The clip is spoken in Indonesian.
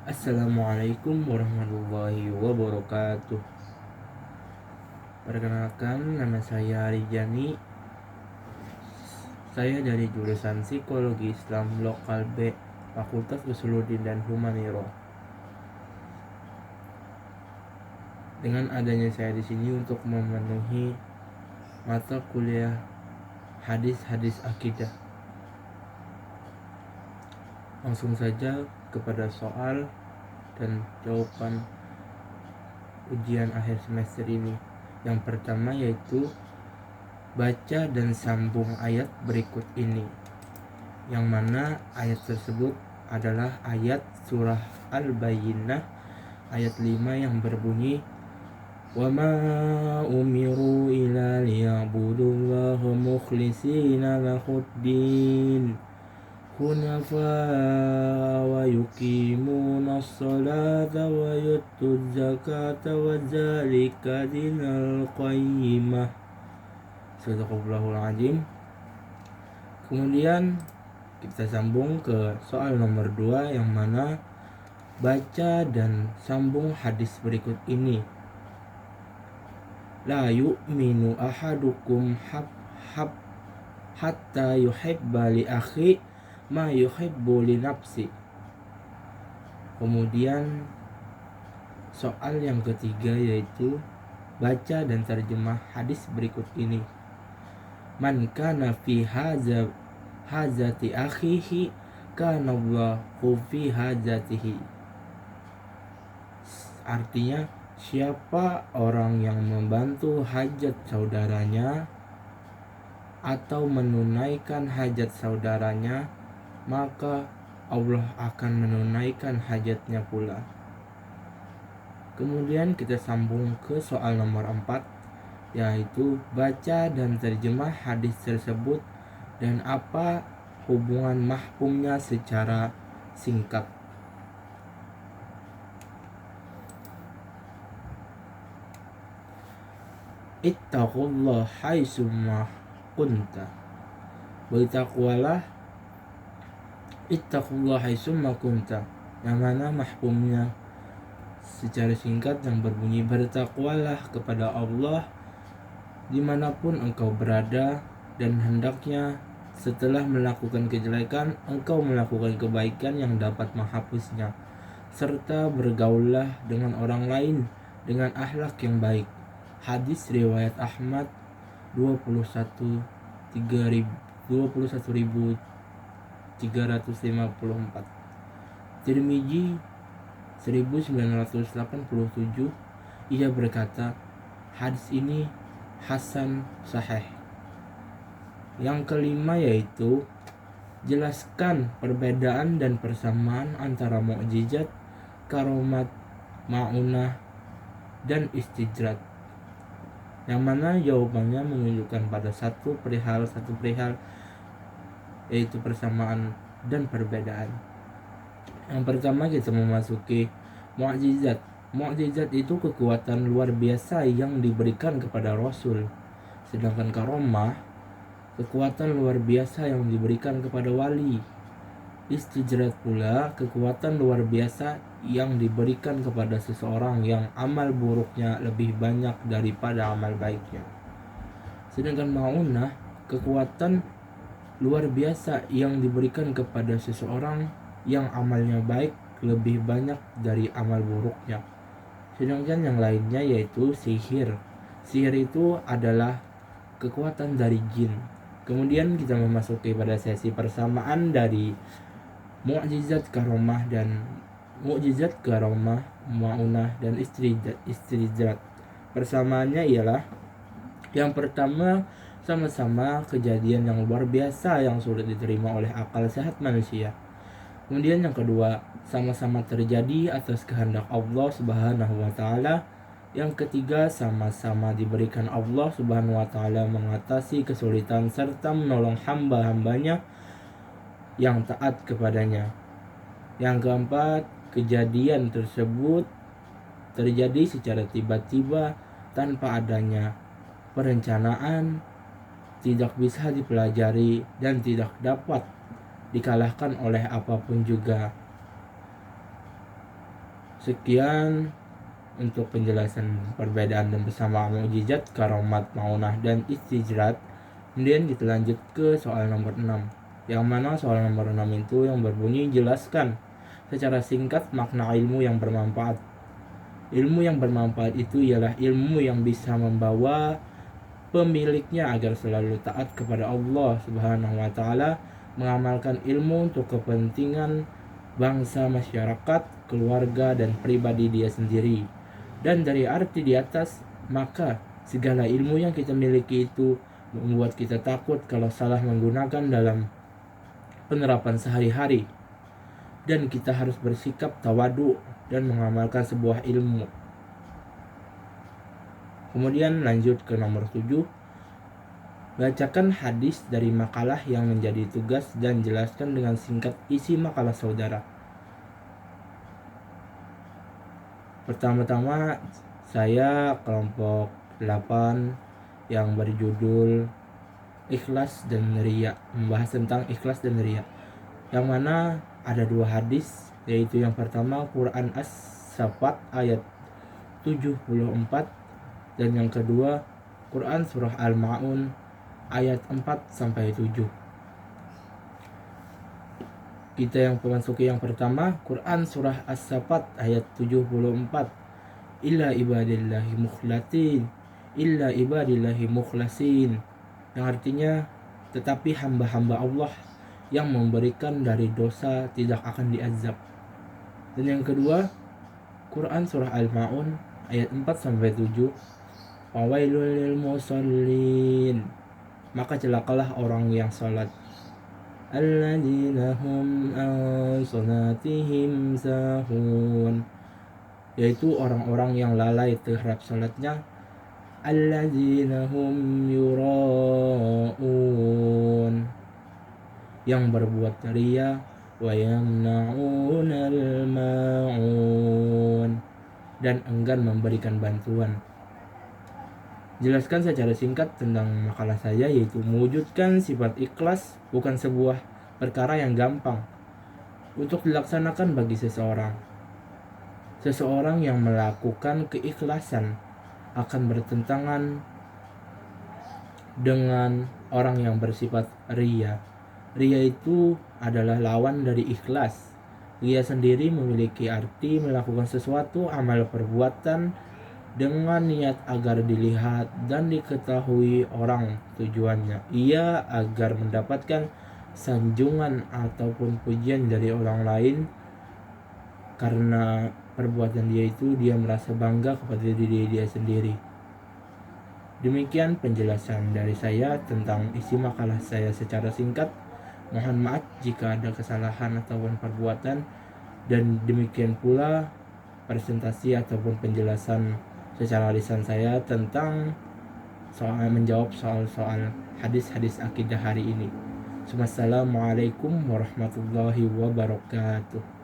Assalamualaikum warahmatullahi wabarakatuh. Perkenalkan, nama saya Rijani. Saya dari jurusan Psikologi Islam Lokal B, Fakultas Usuluddin dan Humaniro. Dengan adanya saya di sini untuk memenuhi mata kuliah hadis-hadis akidah. Langsung saja kepada soal dan jawaban ujian akhir semester ini. Yang pertama yaitu baca dan sambung ayat berikut ini, yang mana ayat tersebut adalah ayat surah Al-Bayyinah ayat 5 yang berbunyi wa ma umiru illa liya'budullaha mukhlishina lahuddin hunafa wa yuqimuna as-salata wa yutuz zakata wa dzalika dinul qayyimah. Sadaqallahul azim. Kemudian kita sambung ke soal nomor 2, yang mana baca dan sambung hadis berikut ini. La yu'minu ahadukum hatta yuhibba li akhi ma yuhibbu li nafsi. Kemudian soal yang ketiga yaitu baca dan terjemah hadis berikut ini. Man kana fi hajati akhihi kana Allahu fi hajatihi. Artinya, siapa orang yang membantu hajat saudaranya atau menunaikan hajat saudaranya, maka Allah akan menunaikan hajatnya pula. Kemudian kita sambung ke soal nomor 4, yaitu baca dan terjemah hadis tersebut dan apa hubungan mahfumnya secara singkat. Ittaqullah haitsumma kunta. Bertakwalah, ittaqullah haitsumma kunta, yang mana mahfumnya secara singkat yang berbunyi bertakwalah kepada Allah dimanapun engkau berada, dan hendaknya setelah melakukan kejelekan engkau melakukan kebaikan yang dapat menghapusnya, serta bergaullah dengan orang lain dengan akhlak yang baik. Hadis riwayat Ahmad 21.354, Tirmizi 1987. Ia berkata, hadis ini hasan sahih. Yang kelima yaitu jelaskan perbedaan dan persamaan antara mukjizat, karomat, ma'unah, dan istijrat, yang mana jawabannya menunjukkan pada satu perihal yaitu persamaan dan perbedaan. Yang pertama kita memasuki mukjizat. Mukjizat itu kekuatan luar biasa yang diberikan kepada Rasul, sedangkan karomah kekuatan luar biasa yang diberikan kepada wali. Istijrat pula kekuatan luar biasa yang diberikan kepada seseorang yang amal buruknya lebih banyak daripada amal baiknya. Sedangkan ma'unah kekuatan luar biasa yang diberikan kepada seseorang yang amalnya baik lebih banyak dari amal buruknya. Sedangkan yang lainnya yaitu sihir. Sihir itu adalah kekuatan dari jin. Kemudian kita memasuki pada sesi persamaan dari mukjizat karomah, ma'unah, dan istijrat. Persamaannya ialah, yang pertama, sama-sama kejadian yang luar biasa yang sulit diterima oleh akal sehat manusia. Kemudian yang kedua, sama-sama terjadi atas kehendak Allah Subhanahu wa taala. Yang ketiga, sama-sama diberikan Allah Subhanahu wa taala mengatasi kesulitan serta menolong hamba-hambanya yang taat kepadanya. Yang keempat, kejadian tersebut terjadi secara tiba-tiba tanpa adanya perencanaan, tidak bisa dipelajari, dan tidak dapat dikalahkan oleh apapun juga. Sekian untuk penjelasan perbedaan dan persamaan mukjizat, karomat, maunah, dan istijrat. Kemudian kita lanjut ke soal nomor 6. Yang mana soal nomor 6 itu yang berbunyi, jelaskan secara singkat makna ilmu yang bermanfaat. Ilmu yang bermanfaat itu ialah ilmu yang bisa membawa pemiliknya agar selalu taat kepada Allah Subhanahu wa taala, mengamalkan ilmu untuk kepentingan bangsa, masyarakat, keluarga, dan pribadi dia sendiri. Dan dari arti di atas, maka segala ilmu yang kita miliki itu membuat kita takut kalau salah menggunakan dalam penerapan sehari-hari. Dan kita harus bersikap tawadu dan mengamalkan sebuah ilmu. Kemudian lanjut ke nomor 7. Bacakan hadis dari makalah yang menjadi tugas dan jelaskan dengan singkat isi makalah saudara. Pertama-tama saya kelompok 8 yang berjudul Ikhlas dan Riya, membahas tentang ikhlas dan riya. Yang mana ada 2 hadis, yaitu yang pertama Quran As-Saffat ayat 74 dan yang kedua Quran surah Al-Ma'un ayat 4-7. Kita yang memasuki yang pertama, Quran surah As-Saffat ayat 74. Illa ibadillahi mukhlasin. Yang artinya, tetapi hamba-hamba Allah yang memberikan dari dosa tidak akan diazab. Dan yang kedua, Quran surah Al-Ma'un ayat 4-7. Wawailul lil musallin. Maka celakalah orang yang salat. Alladzina hum an salatihim sahun. Yaitu orang-orang yang lalai terhadap salatnya. Alladzina hum yura'un. Yang berbuat riya. Wa yamna'unal ma'un. Dan enggan memberikan bantuan. Jelaskan secara singkat tentang makalah saya, yaitu mewujudkan sifat ikhlas bukan sebuah perkara yang gampang untuk dilaksanakan bagi seseorang. Seseorang yang melakukan keikhlasan akan bertentangan dengan orang yang bersifat riya. Riya itu adalah lawan dari ikhlas. Riya sendiri memiliki arti melakukan sesuatu amal perbuatan dengan niat agar dilihat dan diketahui orang. Tujuannya ia agar mendapatkan sanjungan ataupun pujian dari orang lain. Karena perbuatan dia itu, dia merasa bangga kepada diri dia sendiri. Demikian penjelasan dari saya tentang isi makalah saya secara singkat. Mohon maaf jika ada kesalahan ataupun perbuatan. Dan demikian pula presentasi ataupun penjelasan secara lisan saya tentang menjawab soal-soal hadis-hadis akidah hari ini. Wassalamualaikum warahmatullahi wabarakatuh.